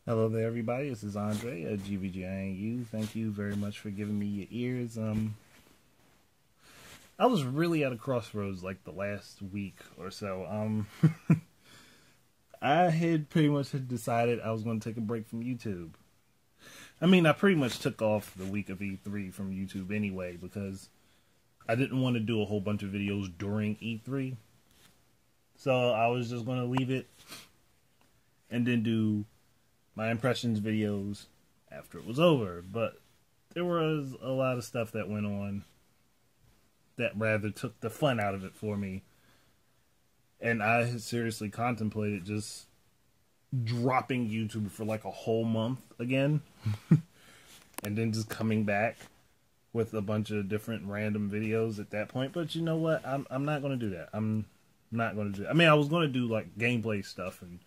Hello there, everybody. This is Andre at GVGINU. Thank you very much for giving me your ears. I was really at a crossroads like the last week or so. I had pretty much decided I was going to take a break from YouTube. I mean, I pretty much took off the week of E3 from YouTube anyway because I didn't want to do a whole bunch of videos during E3. So I was just going to leave it and then do my impressions videos after it was over. But there was a lot of stuff that went on that rather took the fun out of it for me. And I had seriously contemplated just dropping YouTube for like a whole month again. And then just coming back with a bunch of different random videos at that point. But you know what? I'm not going to do that. I'm not going to do that. I mean, I was going to do like gameplay stuff and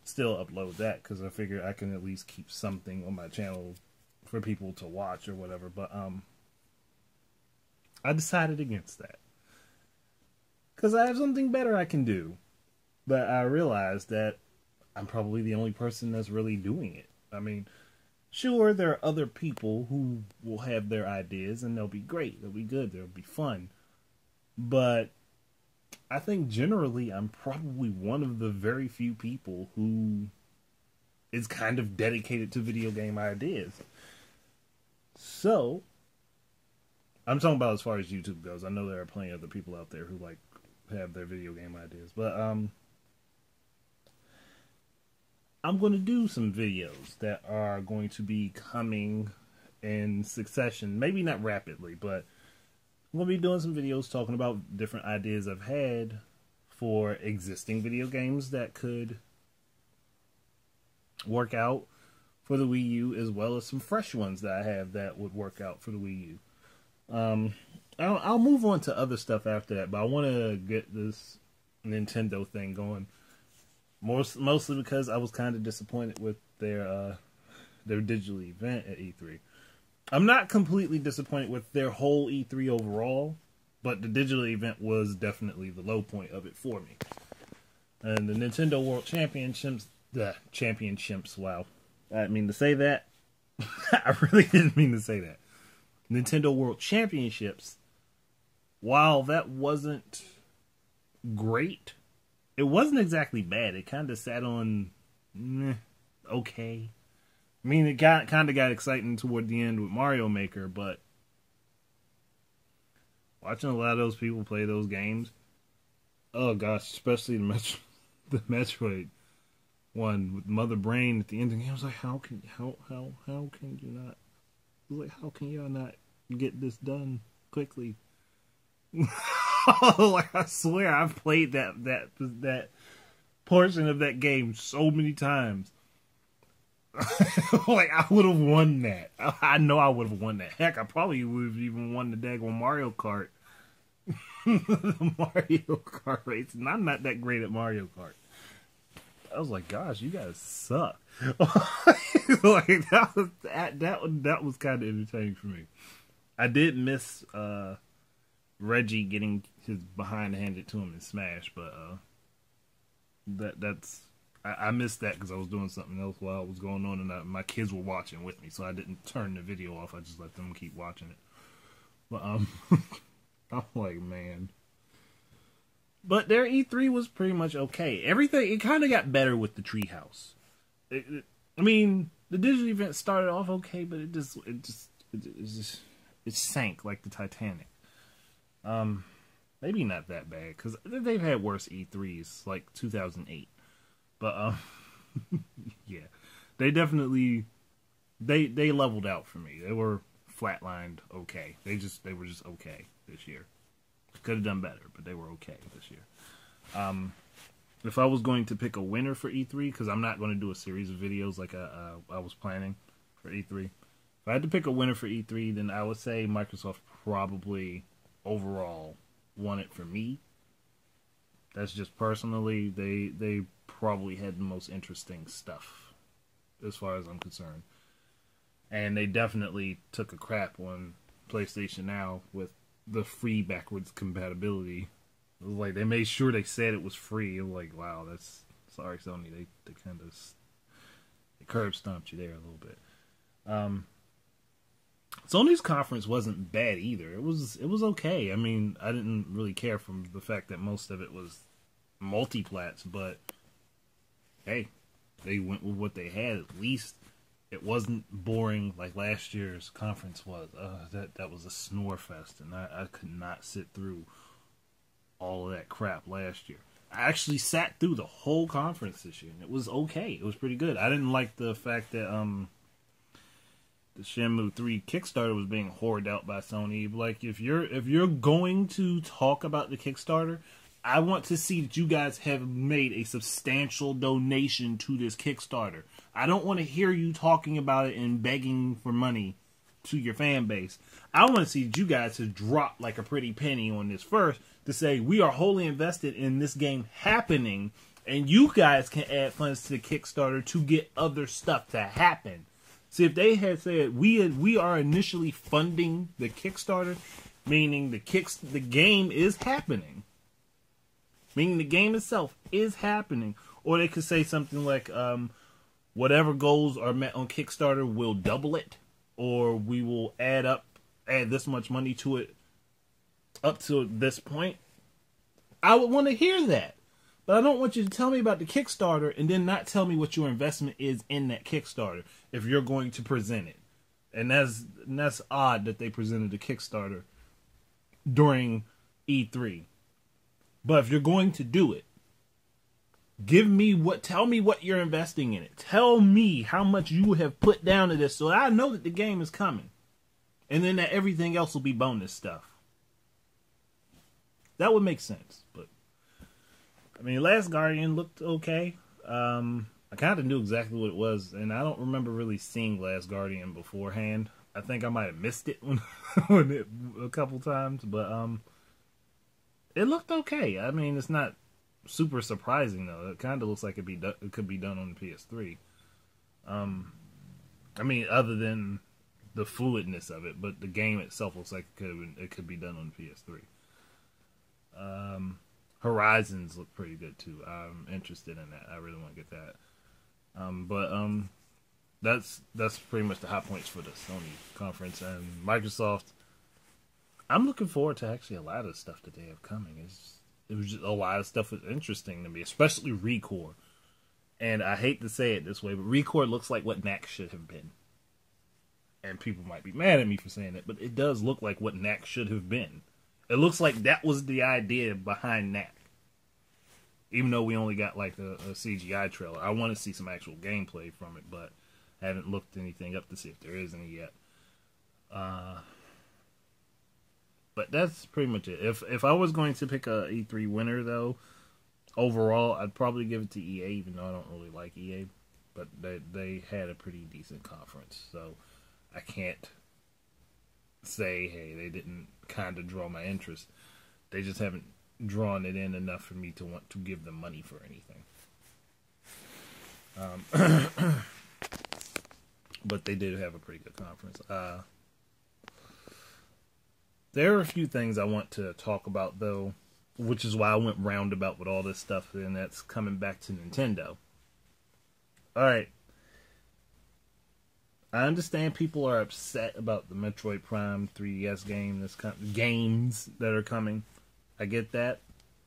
still upload that because I figure I can at least keep something on my channel for people to watch or whatever. But I decided against that because I have something better I can do. But I realized that I'm probably the only person that's really doing it. I mean, sure, there are other people who will have their ideas and they'll be great, they'll be good, they'll be fun. But I think generally I'm probably one of the very few people who is kind of dedicated to video game ideas. So, I'm talking about as far as YouTube goes. I know there are plenty of other people out there who like have their video game ideas. But I'm going to do some videos that are going to be coming in succession. Maybe not rapidly, but I'm going to be doing some videos talking about different ideas I've had for existing video games that could work out for the Wii U, as well as some fresh ones that I have that would work out for the Wii U. I'll move on to other stuff after that, but I want to get this Nintendo thing going. Mostly because I was kind of disappointed with their digital event at E3. I'm not completely disappointed with their whole E3 overall, but the digital event was definitely the low point of it for me. And the Nintendo World Championships, wow. I didn't mean to say that. I really didn't mean to say that. Nintendo World Championships, while that wasn't great, it wasn't exactly bad. It kind of sat on okay. I mean, it kind of got exciting toward the end with Mario Maker, but watching a lot of those people play those games, oh gosh, especially the Metroid one with Mother Brain at the end of the game, I was like, how can you not? Like, how can y'all not get this done quickly? Like, I swear I've played that portion of that game so many times. Like, I would have won that. I know I would have won that. Heck, I probably would have even won the daggone Mario Kart. The Mario Kart race. And I'm not that great at Mario Kart. I was like, gosh, you guys suck. Like, that was kind of entertaining for me. I did miss Reggie getting his behind handed to him in Smash, but I missed that because I was doing something else while it was going on, and my kids were watching with me, so I didn't turn the video off. I just let them keep watching it. But I'm like, man. But their E3 was pretty much okay. Everything, it kind of got better with the Treehouse. I mean, the digital event started off okay, but it sank like the Titanic. Maybe not that bad because they've had worse E3s like 2008. But yeah, they definitely they leveled out for me. They were flatlined okay. They were just okay this year. Could have done better, but they were okay this year. If I was going to pick a winner for E3, because I'm not going to do a series of videos like I was planning for E3. If I had to pick a winner for E3, then I would say Microsoft probably overall won it for me. That's just personally, they probably had the most interesting stuff as far as I'm concerned. And they definitely took a crap on PlayStation Now with the free backwards compatibility. It was like they made sure they said it was free. It was like, wow, that's sorry Sony. They kind of It curb stomped you there a little bit. Sony's conference wasn't bad either. It was okay. I mean, I didn't really care from the fact that most of it was multi-plats, but hey, they went with what they had. At least it wasn't boring like last year's conference was. That was a snore fest, and I could not sit through all of that crap last year. I actually sat through the whole conference this year, and it was okay. It was pretty good. I didn't like the fact that the Shenmue 3 Kickstarter was being hoarded out by Sony. Like, if you're going to talk about the Kickstarter, I want to see that you guys have made a substantial donation to this Kickstarter. I don't want to hear you talking about it and begging for money to your fan base. I want to see that you guys have dropped like a pretty penny on this first to say we are wholly invested in this game happening, and you guys can add funds to the Kickstarter to get other stuff to happen. See, if they had said we are initially funding the Kickstarter, meaning the game is happening, meaning the game itself is happening, or they could say something like, whatever goals are met on Kickstarter, we'll double it, or we will add this much money to it up to this point. I would want to hear that. But I don't want you to tell me about the Kickstarter and then not tell me what your investment is in that Kickstarter if you're going to present it. And that's odd that they presented the Kickstarter during E3. But if you're going to do it, tell me what you're investing in it. Tell me how much you have put down to this so I know that the game is coming. And then that everything else will be bonus stuff. That would make sense, but I mean, Last Guardian looked okay. I kind of knew exactly what it was, and I don't remember really seeing Last Guardian beforehand. I think I might have missed it a couple times, but it looked okay. I mean, it's not super surprising though. It kind of looks like it could be done on the PS3. I mean, other than the fluidness of it, but the game itself looks like it could be done on the PS3. Horizons look pretty good too. I'm interested in that. I really want to get that. That's pretty much the hot points for the Sony conference. And Microsoft, I'm looking forward to actually a lot of stuff that they have coming. It was just a lot of stuff that's interesting to me, especially ReCore. And I hate to say it this way, but ReCore looks like what Knack should have been. And people might be mad at me for saying it, but it does look like what Knack should have been. It looks like that was the idea behind Knack. Even though we only got like a CGI trailer. I want to see some actual gameplay from it, but I haven't looked anything up to see if there is any yet. But that's pretty much it. If I was going to pick a E3 winner, though, overall, I'd probably give it to EA, even though I don't really like EA. But they had a pretty decent conference, so I can't say, hey, they didn't kind of draw my interest. They just haven't drawn it in enough for me to want to give them money for anything. But they did have a pretty good conference. There are a few things I want to talk about, though, which is why I went roundabout with all this stuff, and that's coming back to Nintendo. Alright. I understand people are upset about the Metroid Prime 3DS game, games that are coming. I get that.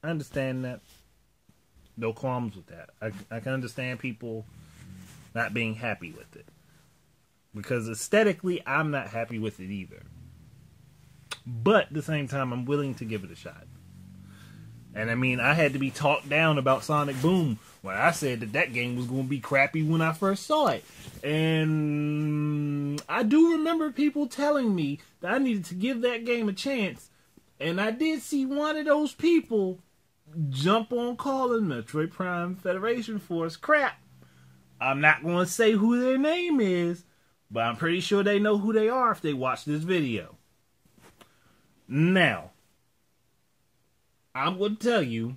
I understand that. No qualms with that. I can understand people not being happy with it. Because aesthetically, I'm not happy with it either. But at the same time, I'm willing to give it a shot. And I mean, I had to be talked down about Sonic Boom when I said that game was going to be crappy when I first saw it. And I do remember people telling me that I needed to give that game a chance. And I did see one of those people jump on calling Metroid Prime Federation Force crap. I'm not going to say who their name is, but I'm pretty sure they know who they are if they watch this video. Now, I'm going to tell you,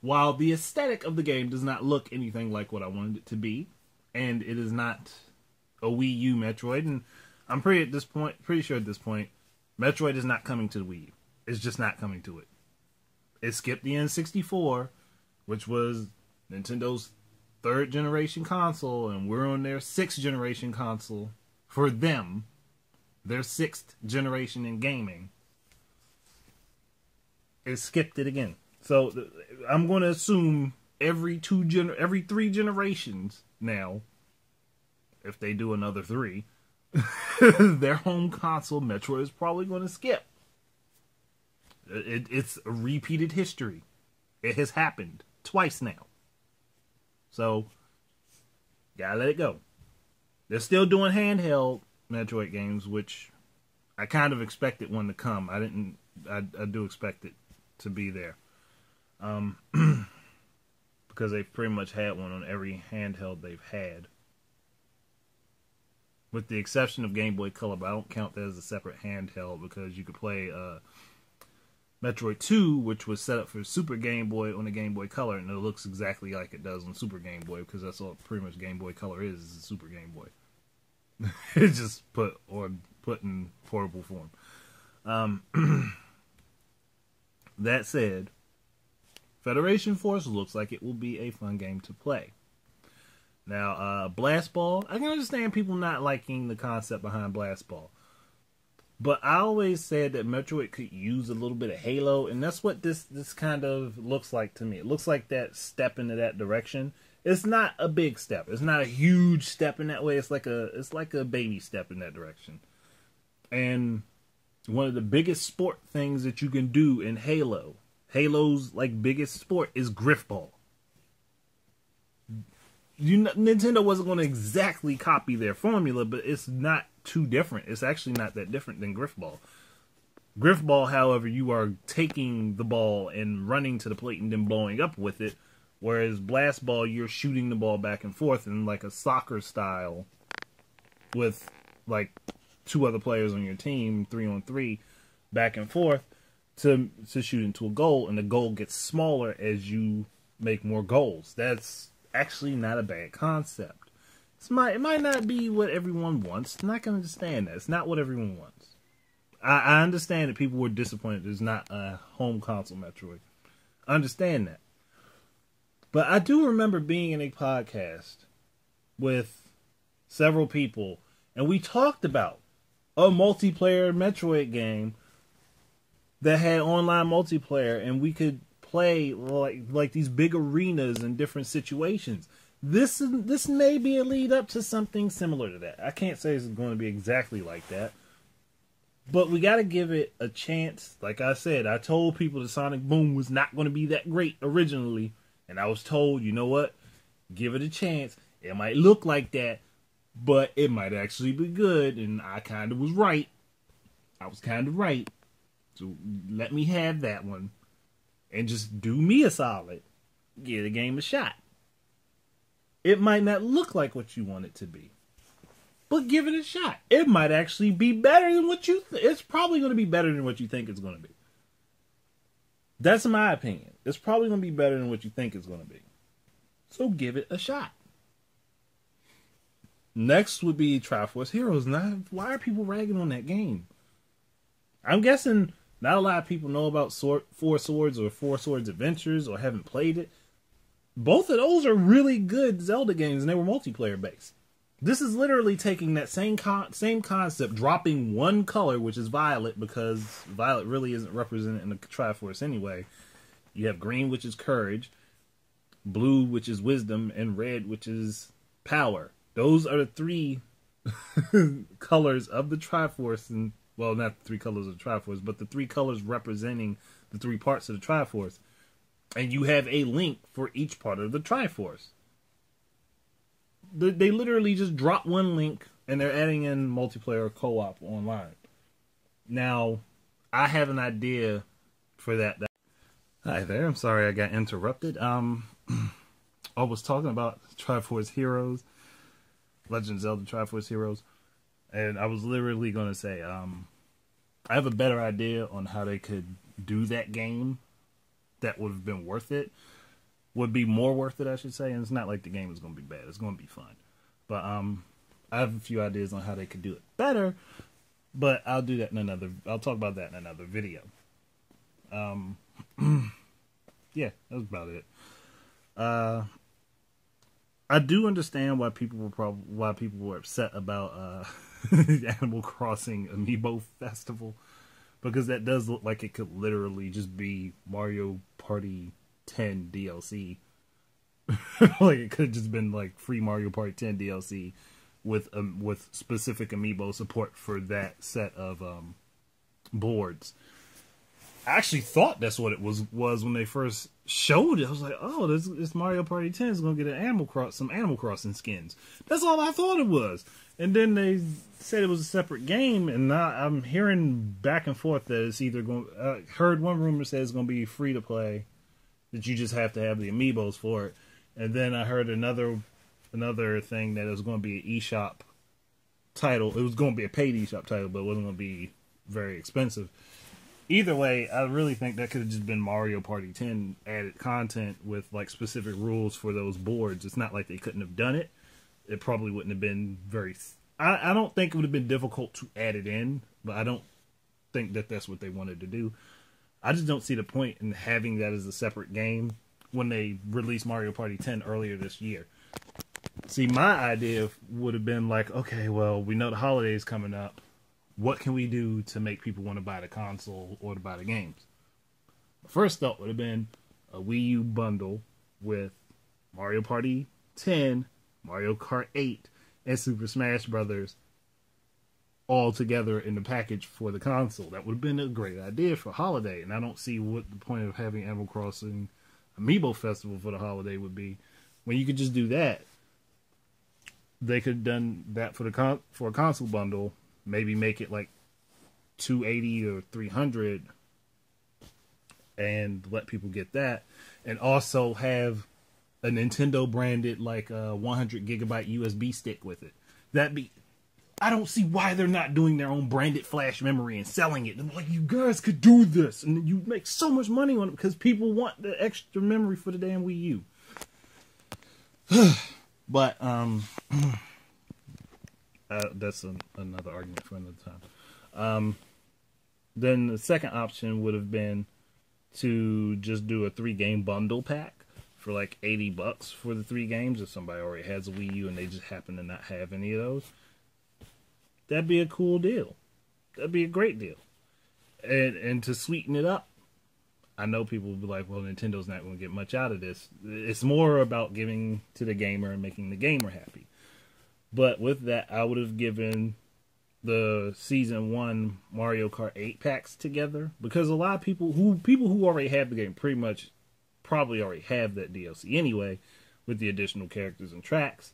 while the aesthetic of the game does not look anything like what I wanted it to be, and it is not a Wii U Metroid, and I'm pretty sure at this point, Metroid is not coming to the Wii U. It's just not coming to it. It skipped the N64, which was Nintendo's third generation console and we're on their sixth generation console, for them, their sixth generation in gaming, it skipped it again. So I'm going to assume every 3 generations now, if they do another 3, their home console Metroid is probably going to skip. It's a repeated history. It has happened twice now. So, gotta let it go. They're still doing handheld Metroid games, which I kind of expected one to come. I do expect it to be there. Because they've pretty much had one on every handheld they've had. With the exception of Game Boy Color, but I don't count that as a separate handheld because you could play Metroid 2, which was set up for Super Game Boy on the Game Boy Color, and it looks exactly like it does on Super Game Boy because that's all pretty much Game Boy Color is a Super Game Boy. It's just put in portable form. That said, Federation Force looks like it will be a fun game to play. Now, Blast Ball, I can understand people not liking the concept behind Blast Ball. But I always said that Metroid could use a little bit of Halo, and that's what this kind of looks like to me. It looks like that step into that direction. It's not a big step. It's not a huge step in that way. It's like a baby step in that direction. And one of the biggest sport things that you can do in Halo's like biggest sport is Griff Ball. Nintendo wasn't going to exactly copy their formula, but it's not too different. It's actually not that different than Griff Ball. Griff Ball, however, you are taking the ball and running to the plate and then blowing up with it, whereas Blast Ball, you're shooting the ball back and forth in like a soccer style with like 2 other players on your team, 3-on-3, back and forth to shoot into a goal, and the goal gets smaller as you make more goals. That's actually not a bad concept. It might not be what everyone wants, and I can understand that. It's not what everyone wants. I understand that people were disappointed there's not a home console Metroid. I understand that. But I do remember being in a podcast with several people, and we talked about a multiplayer Metroid game that had online multiplayer, and we could play like these big arenas in different situations. This may be a lead up to something similar to that. I can't say it's going to be exactly like that, but we got to give it a chance. Like I said, I told people that Sonic Boom was not going to be that great originally, and I was told, you know what, give it a chance. It might look like that, but it might actually be good, and I kind of was right. I was kind of right. So let me have that one. And just do me a solid. Give the game a shot. It might not look like what you want it to be, but give it a shot. It might actually be better than what you it's probably going to be better than what you think it's going to be. That's my opinion. It's probably going to be better than what you think it's going to be. So give it a shot. Next would be Triforce Heroes. Now, why are people ragging on that game? I'm guessing not a lot of people know about Four Swords or Four Swords Adventures or haven't played it. Both of those are really good Zelda games, and they were multiplayer based. This is literally taking that same concept, dropping one color, which is Violet, because Violet really isn't represented in the Triforce anyway. You have green, which is courage, blue, which is wisdom, and red, which is power. Those are the 3 colors of the Triforce, and well, not the 3 colors of the Triforce, but the 3 colors representing the 3 parts of the Triforce. And you have a link for each part of the Triforce. They literally just drop one link, and they're adding in multiplayer co-op online. Now, I have an idea for that. Hi there, I'm sorry I got interrupted. I was talking about Triforce Heroes, Legend of Zelda Triforce Heroes. And I was literally going to say, I have a better idea on how they could do that game that would have been worth it. Would be more worth it, I should say. And it's not like the game is going to be bad. It's going to be fun. But I have a few ideas on how they could do it better. But I'll do that I'll talk about that in another video. Yeah, that's about it. I do understand why people were upset about Animal Crossing Amiibo Festival, because that does look like it could literally just be Mario Party 10 DLC. Like it could have just been like free Mario Party 10 DLC with specific amiibo support for that set of boards. I actually thought that's what it was when they first showed it. I was like, oh, this Mario Party 10 is going to get some Animal Crossing skins. That's all I thought it was. And then they said it was a separate game, and now I'm hearing back and forth that it's either going. Heard one rumor say it's going to be free to play, that you just have to have the amiibos for it, and then I heard another thing that it was going to be an eShop title. It was going to be a paid eShop title, but it wasn't going to be very expensive. Either way, I really think that could have just been Mario Party 10 added content with like specific rules for those boards. It's not like they couldn't have done it. It probably wouldn't have been very... I don't think it would have been difficult to add it in, but I don't think that that's what they wanted to do. I just don't see the point in having that as a separate game when they released Mario Party 10 earlier this year. See, my idea would have been like, okay, well, we know the holidays coming up. What can we do to make people want to buy the console or to buy the games? The first thought would have been a Wii U bundle with Mario Party 10, Mario Kart 8, and Super Smash Brothers all together in the package for the console. That would have been a great idea for holiday, and I don't see what the point of having Animal Crossing Amiibo Festival for the holiday would be when you could just do that. They could have done that for a console bundle. Maybe make it like $280 or $300 and let people get that. And also have a Nintendo branded like a 100 gigabyte USB stick with it. I don't see why they're not doing their own branded flash memory and selling it. Like, you guys could do this and you make so much money on it because people want the extra memory for the damn Wii U. But that's another argument for another time. Then the second option would have been to just do a 3-game bundle pack for like $80 for the 3 games if somebody already has a Wii U and they just happen to not have any of those. That'd be a cool deal. That'd be a great deal. And to sweeten it up, I know people will be like, well, Nintendo's not going to get much out of this. It's more about giving to the gamer and making the gamer happy. But with that, I would have given the Season 1 Mario Kart 8 packs together. Because a lot of people who already have the game pretty much probably already have that DLC anyway, with the additional characters and tracks.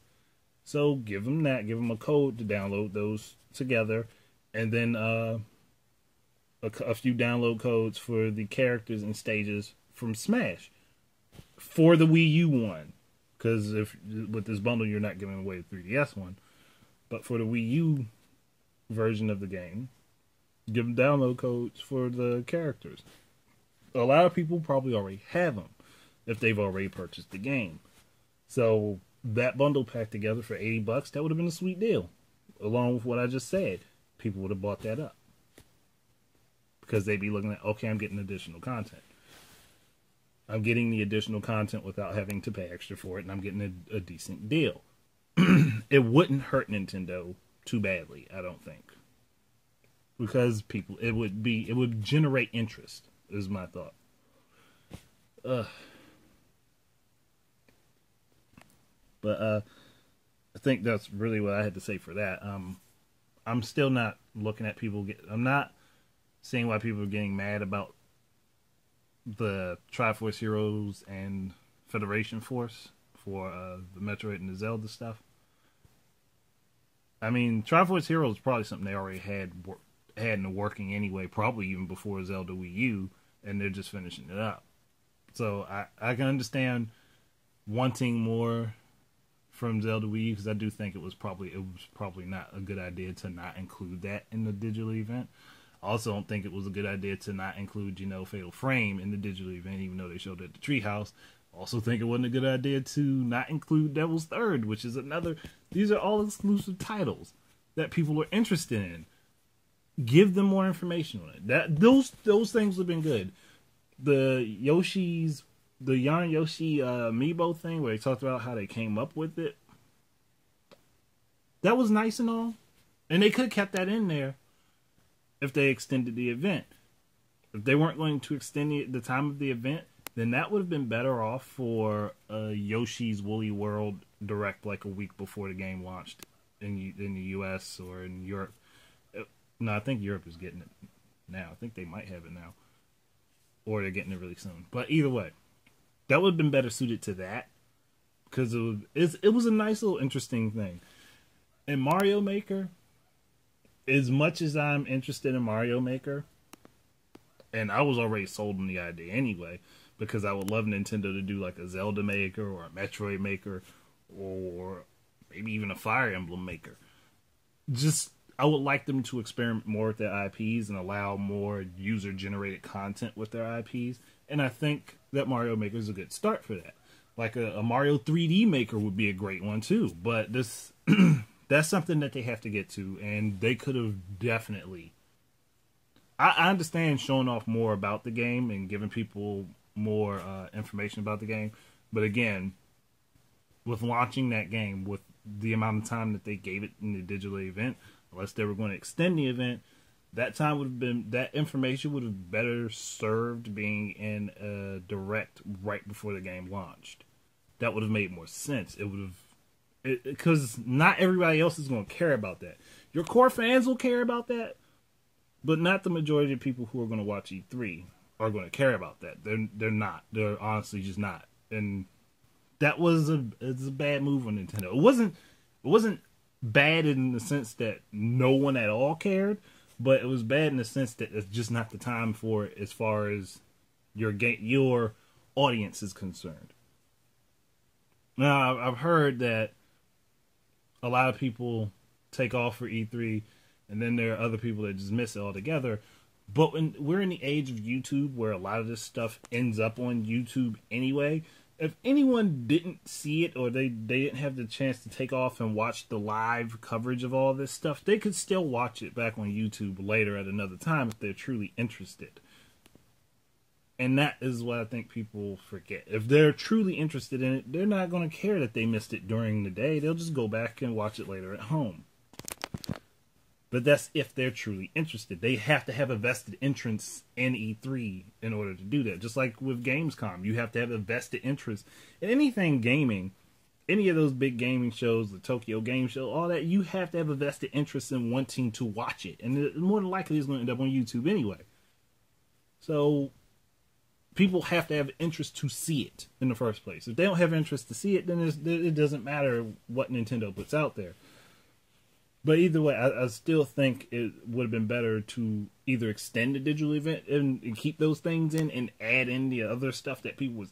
So give them that. Give them a code to download those together. And then a few download codes for the characters and stages from Smash. For the Wii U one. Because with this bundle, you're not giving away the 3DS one. But for the Wii U version of the game, give them download codes for the characters. A lot of people probably already have them if they've already purchased the game. So that bundle packed together for $80, that would have been a sweet deal. Along with what I just said, people would have bought that up. Because they'd be looking at, okay, I'm getting additional content. I'm getting the additional content without having to pay extra for it, and I'm getting a decent deal. It wouldn't hurt Nintendo too badly, I don't think. Because it would generate interest, is my thought. But I think that's really what I had to say for that. I'm still not looking at people I'm not seeing why people are getting mad about the Triforce Heroes and Federation Force for the Metroid and the Zelda stuff. I mean, Triforce Heroes is probably something they already had in the working anyway, probably even before Zelda Wii U, and they're just finishing it up. So I can understand wanting more from Zelda Wii U, because I do think it was probably not a good idea to not include that in the digital event. I also don't think it was a good idea to not include, Fatal Frame in the digital event, even though they showed it at the Treehouse. Also think it wasn't a good idea to not include Devil's Third, which is another... These are all exclusive titles that people are interested in. Give them more information on it. Those things have been good. The Yoshi's the Yarn Yoshi amiibo thing where they talked about how they came up with it, that was nice and all. And they could have kept that in there if they extended the event. If they weren't going to extend the time of the event, then that would have been better off for Yoshi's Woolly World Direct like a week before the game launched in the US or in Europe. No, I think Europe is getting it now. I think they might have it now. Or they're getting it really soon. But either way, that would have been better suited to that. Because it was a nice little interesting thing. And Mario Maker, as much as I'm interested in Mario Maker, and I was already sold on the idea anyway, because I would love Nintendo to do like a Zelda Maker or a Metroid Maker or maybe even a Fire Emblem Maker. Just, I would like them to experiment more with their IPs and allow more user-generated content with their IPs. And I think that Mario Maker is a good start for that. Like a Mario 3D Maker would be a great one too. But this that's something that they have to get to, and they could have definitely... I understand showing off more about the game and giving people more information about the game. But again, with launching that game, with the amount of time that they gave it in the digital event, unless they were going to extend the event, that time would have been, that information would have better served being in a direct right before the game launched. That would have made more sense. It would have, because not everybody else is going to care about that. Your core fans will care about that, but not the majority of people who are going to watch E3 are going to care about that. They're not. They're honestly just not. And that was it's a bad move on Nintendo. It wasn't bad in the sense that no one at all cared, but it was bad in the sense that it's just not the time for it as far as your audience is concerned. Now, I've heard that a lot of people take off for E3, and then there are other people that just miss it altogether. But when we're in the age of YouTube, where a lot of this stuff ends up on YouTube anyway, if anyone didn't see it or they didn't have the chance to take off and watch the live coverage of all this stuff, they could still watch it back on YouTube later at another time if they're truly interested. And that is what I think people forget. If they're truly interested in it, they're not going to care that they missed it during the day. They'll just go back and watch it later at home. But that's if they're truly interested. They have to have a vested interest in E3 in order to do that. Just like with Gamescom, you have to have a vested interest in anything gaming. Any of those big gaming shows, the Tokyo Game Show, all that, you have to have a vested interest in wanting to watch it. And more than likely it's going to end up on YouTube anyway. So people have to have interest to see it in the first place. If they don't have interest to see it, then it doesn't matter what Nintendo puts out there. But either way, I still think it would have been better to either extend the digital event and keep those things in and add in the other stuff that people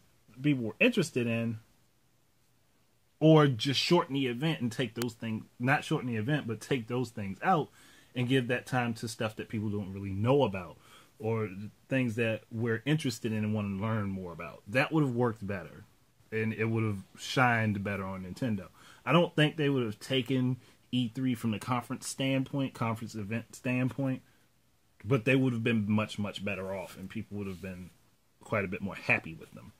were interested in, or just shorten the event and take those things, not shorten the event, but take those things out and give that time to stuff that people don't really know about or things that we're interested in and want to learn more about. That would have worked better, and it would have shined better on Nintendo. I don't think they would have taken E3 from the conference event standpoint, but they would have been much, much better off, and people would have been quite a bit more happy with them.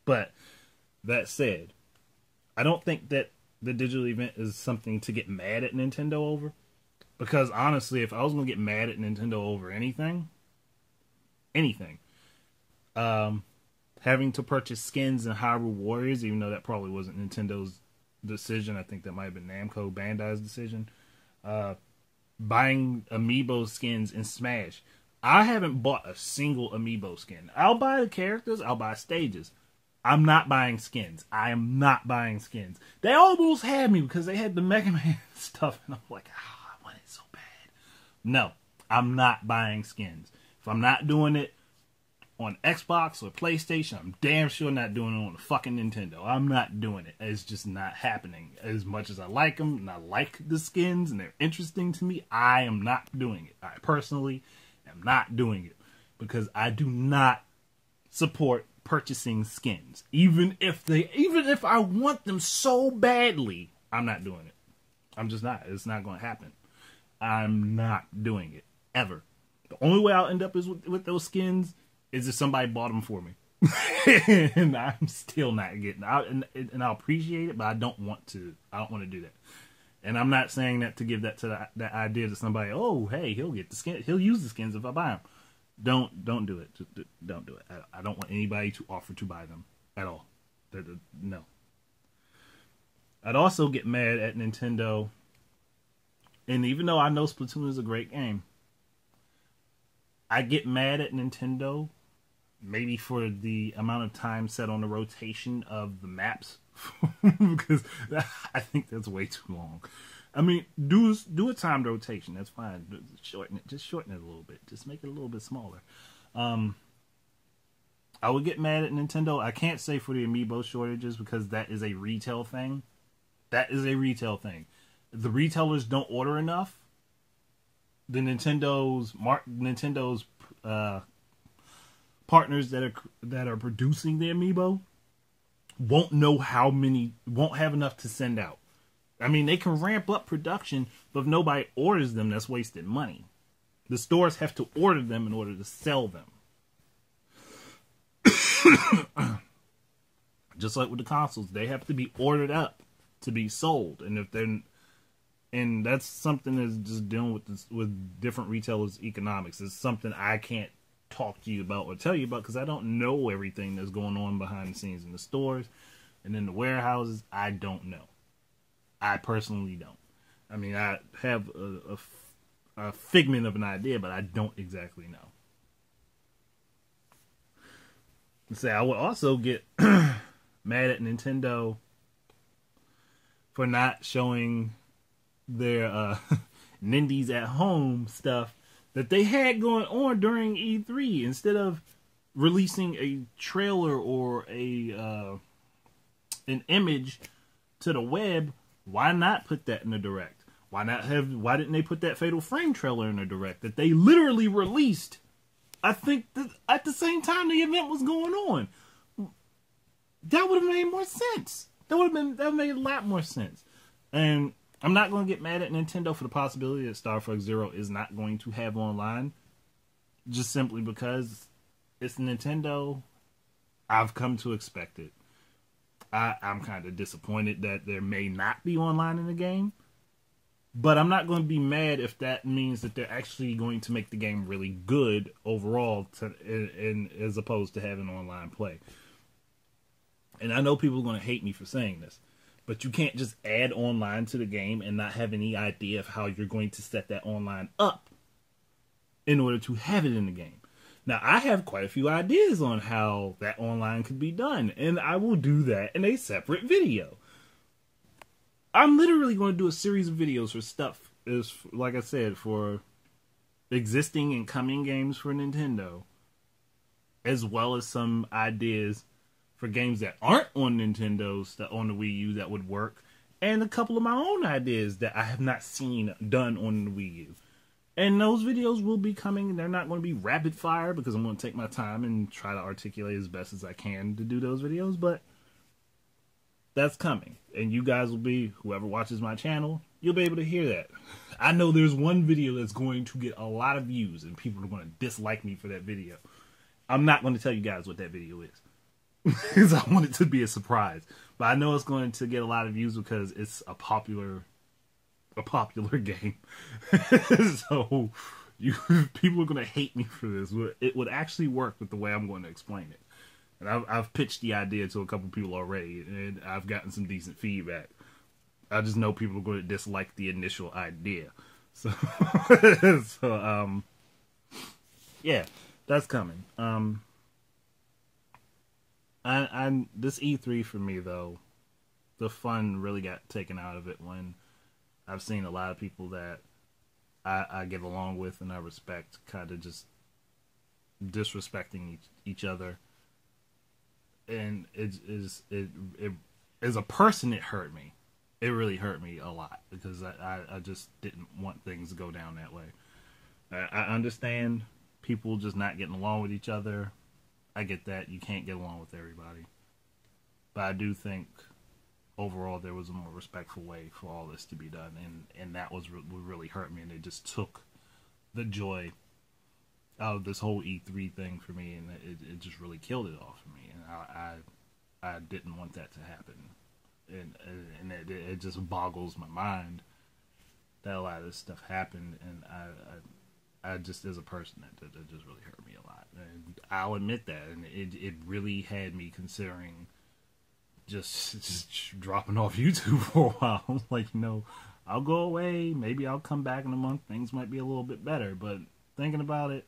But that said, I don't think that the digital event is something to get mad at Nintendo over, because honestly, if I was going to get mad at Nintendo over anything, having to purchase skins in Hyrule Warriors, even though that probably wasn't Nintendo's decision, I think that might have been Namco Bandai's decision. Buying amiibo skins in Smash. I haven't bought a single amiibo skin. I'll buy the characters, I'll buy stages. I'm not buying skins. I am not buying skins. They almost had me because they had the Mega Man stuff, and I'm like, I want it so bad. No, I'm not buying skins. If I'm not doing it on Xbox or PlayStation, I'm damn sure not doing it on the fucking Nintendo. I'm not doing it. It's just not happening. As much as I like them, and I like the skins, and they're interesting to me, I am not doing it. I personally am not doing it. Because I do not support purchasing skins. Even if I want them so badly, I'm not doing it. I'm just not. It's not going to happen. I'm not doing it. Ever. The only way I'll end up is with those skins is if somebody bought them for me. And I'm still not getting out, and I'll appreciate it, but I don't want to. I don't want to do that. And I'm not saying that to give that to that idea to somebody. Oh, hey, he'll get the skin. He'll use the skins if I buy them. Don't do it. Don't do it. I don't want anybody to offer to buy them at all. No. I'd also get mad at Nintendo. And even though I know Splatoon is a great game, I get mad at Nintendo maybe for the amount of time set on the rotation of the maps. Because I think that's way too long. I mean, do a timed rotation. That's fine. Just shorten it a little bit. Just make it a little bit smaller. I would get mad at Nintendo. I can't say for the amiibo shortages because that is a retail thing. That is a retail thing. If the retailers don't order enough, the Nintendo's partners that are producing the amiibo won't know how many, won't have enough to send out. I mean, they can ramp up production, but if nobody orders them, that's wasted money. The stores have to order them in order to sell them. Just like with the consoles, they have to be ordered up to be sold. And that's something that's just dealing with with different retailers' economics. It's something I can't talk to you about or tell you about because I don't know everything that's going on behind the scenes in the stores and in the warehouses. I don't know. I personally don't. I mean, I have a figment of an idea, but I don't exactly know. Say, I would also get mad at Nintendo for not showing their Nindies at Home stuff that they had going on during E3 instead of releasing a trailer or an image to the web. Why not put that in the direct? Why didn't they put that Fatal Frame trailer in the direct that they literally released? I think that at the same time the event was going on. That would have made more sense. That would have made a lot more sense. And I'm not going to get mad at Nintendo for the possibility that Star Fox Zero is not going to have online. Just simply because it's Nintendo. I've come to expect it. I'm kind of disappointed that there may not be online in the game. But I'm not going to be mad if that means that they're actually going to make the game really good overall as opposed to having online play. And I know people are going to hate me for saying this. But you can't just add online to the game and not have any idea of how you're going to set that online up in order to have it in the game. Now, I have quite a few ideas on how that online could be done, and I will do that in a separate video. I'm literally going to do a series of videos for stuff, like I said, for existing and coming games for Nintendo, as well as some ideas for games that aren't on Nintendo's, that on the Wii U that would work, and a couple of my own ideas that I have not seen done on the Wii U. And those videos will be coming. They're not going to be rapid fire because I'm going to take my time and try to articulate as best as I can to do those videos, but that's coming. And you guys will be, whoever watches my channel, you'll be able to hear that. I know there's one video that's going to get a lot of views and people are going to dislike me for that video. I'm not going to tell you guys what that video is. Because I want it to be a surprise. But I know it's going to get a lot of views because it's a popular game. So people are going to hate me for this. It would actually work with the way I'm going to explain it. And I've pitched the idea to a couple people already, and I've gotten some decent feedback. I just know people are going to dislike the initial idea. So, yeah, that's coming. This E3 for me, though, the fun really got taken out of it when I've seen a lot of people that I get along with and I respect kind of just disrespecting each other. And as a person, it hurt me. It really hurt me a lot because I just didn't want things to go down that way. I understand people just not getting along with each other. I get that. You can't get along with everybody. But I do think overall there was a more respectful way for all this to be done. And that was what really hurt me. And it just took the joy out of this whole E3 thing for me, and it just really killed it all for me. And I didn't want that to happen, and it just boggles my mind that a lot of this stuff happened, and I just, as a person, that just really hurt me a lot, and I'll admit that, and it really had me considering just dropping off YouTube for a while. Like, I'll go away, maybe I'll come back in a month, things might be a little bit better, but thinking about it,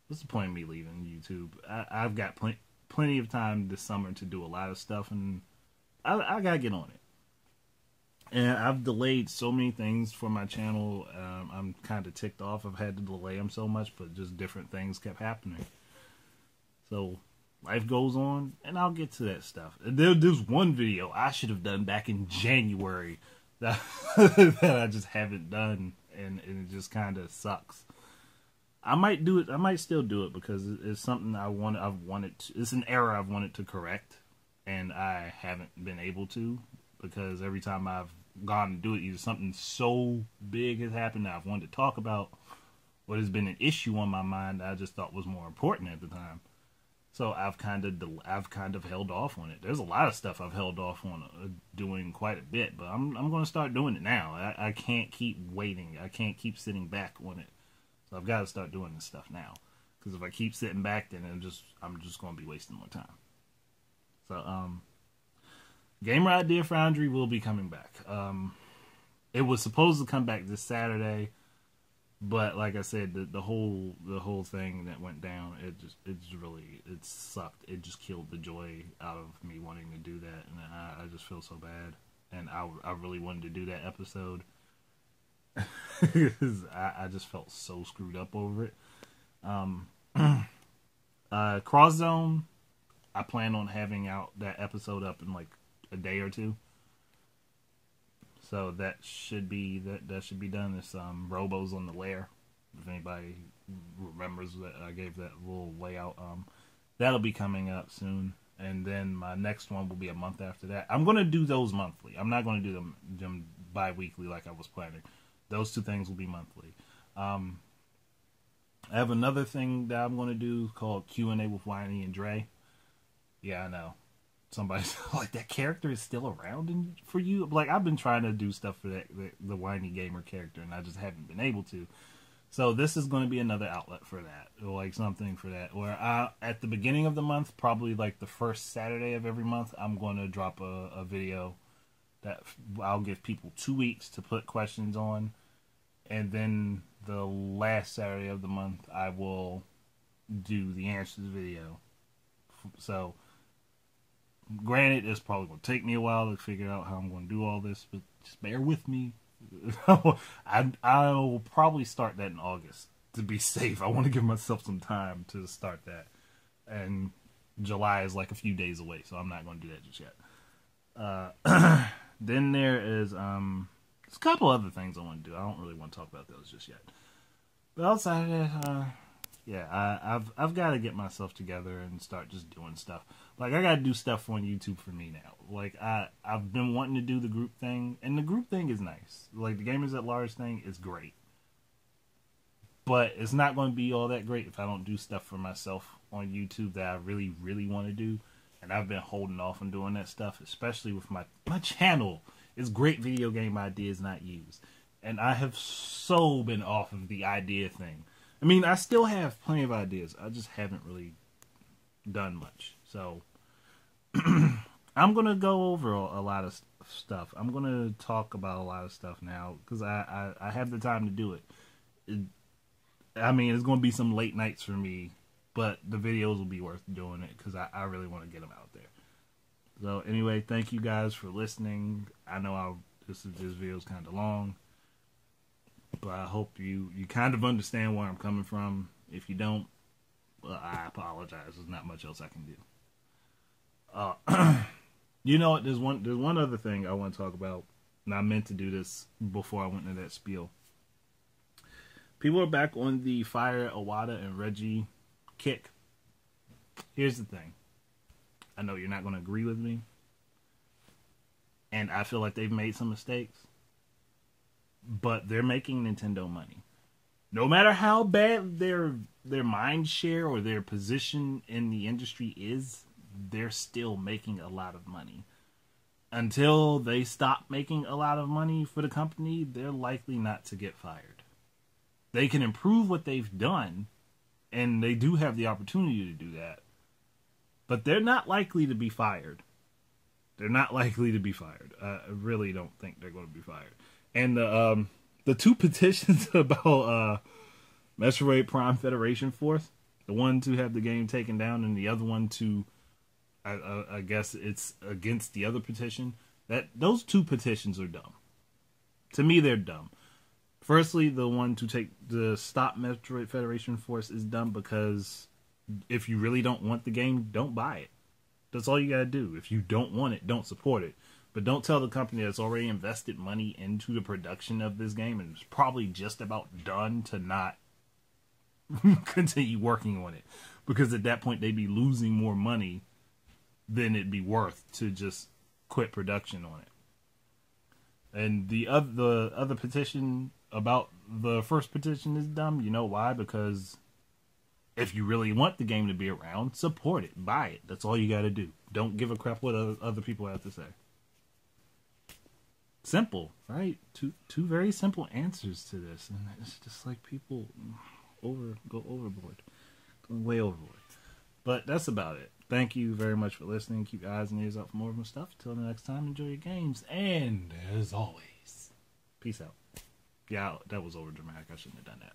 what's the point of me leaving YouTube? I've got plenty of time this summer to do a lot of stuff, and I gotta get on it. And I've delayed so many things for my channel. I'm kind of ticked off. I've had to delay them so much, but just different things kept happening. So life goes on, and I'll get to that stuff. There's one video I should have done back in January that that I just haven't done, and it just kind of sucks. I might do it. I might still do it because it's something I've wanted. It's an error I've wanted to correct, and I haven't been able to, because every time I've gone to do it, either something so big has happened that I've wanted to talk about, or there's been an issue on my mind that I just thought was more important at the time. So I've kind of held off on it. There's a lot of stuff I've held off on doing quite a bit, but I'm going to start doing it now. I can't keep waiting. I can't keep sitting back on it. So I've got to start doing this stuff now, because if I keep sitting back, then I'm just going to be wasting more time. So Gamer Idea Foundry will be coming back. It was supposed to come back this Saturday, but like I said, the whole thing that went down, it sucked. It just killed the joy out of me wanting to do that, and I just feel so bad. And I really wanted to do that episode. I just felt so screwed up over it. Cross Zone, I plan on having out that episode up in like a day or two. So that should be done. It's Robos on the Lair. If anybody remembers that I gave that little layout, that'll be coming up soon. And then my next one will be a month after that. I'm gonna do those monthly. I'm not gonna do them bi-weekly like I was planning. Those two things will be monthly. I have another thing that I'm gonna do called Q&A with Whiny and Dre. Yeah, I know. Somebody's like, that character is still around for you? Like, I've been trying to do stuff for the Whiny Gamer character, and I just haven't been able to. So this is going to be another outlet for that, or like something for that. Where at the beginning of the month, probably like the first Saturday of every month, I'm going to drop a video that I'll give people 2 weeks to put questions on, and then the last Saturday of the month, I will do the answers video. So, granted, it's probably going to take me a while to figure out how I'm going to do all this, but just bear with me. I'll probably start that in August to be safe. I want to give myself some time to start that, and July is like a few days away, so I'm not going to do that just yet. Then there is there's a couple other things I want to do. I don't really want to talk about those just yet. But outside of that, yeah, I've got to get myself together and start just doing stuff. Like, I got to do stuff on YouTube for me now. Like, I've been wanting to do the group thing, and the group thing is nice. Like, the Gamers at Large thing is great. But it's not going to be all that great if I don't do stuff for myself on YouTube that I really, really want to do. And I've been holding off on doing that stuff, especially with my channel is Great Video Game Ideas Not Used. And I have so been off of the idea thing. I mean, I still have plenty of ideas. I just haven't really done much. So, I'm going to go over a lot of stuff. I'm going to talk about a lot of stuff now, because I have the time to do it. I mean, it's going to be some late nights for me, but the videos will be worth doing it, because I really want to get them out there. So, anyway, thank you guys for listening. I know this video is kind of long, but I hope you kind of understand where I'm coming from. If you don't, well, I apologize. There's not much else I can do. You know what? There's one other thing I want to talk about, and I meant to do this before I went into that spiel. People are back on the Fire Iwata and Reggie kick. Here's the thing. I know you're not going to agree with me, and I feel like they've made some mistakes, but they're making Nintendo money. No matter how bad their mind share or their position in the industry is, they're still making a lot of money. Until they stop making a lot of money for the company, they're likely not to get fired. They can improve what they've done, and they do have the opportunity to do that. But they're not likely to be fired. They're not likely to be fired. I really don't think they're going to be fired. And the two petitions about Metroid Prime Federation Force, the one to have the game taken down and the other one to, I guess it's against the other petition, that those two petitions are dumb. To me, they're dumb. Firstly, the one to stop Metroid Federation Force is dumb because if you really don't want the game, don't buy it. That's all you gotta do. If you don't want it, don't support it. But don't tell the company that's already invested money into the production of this game and is probably just about done to not continue working on it. Because at that point, they'd be losing more money than it'd be worth to just quit production on it. And the other petition about the first petition is dumb. You know why? Because if you really want the game to be around, support it. Buy it. That's all you got to do. Don't give a crap what other people have to say. Simple, right? Two very simple answers to this. And it's just like people go overboard. Go way overboard. But that's about it. Thank you very much for listening. Keep your eyes and ears out for more of my stuff. Till the next time, enjoy your games. And as always, peace out. Yeah, that was over dramatic. I shouldn't have done that.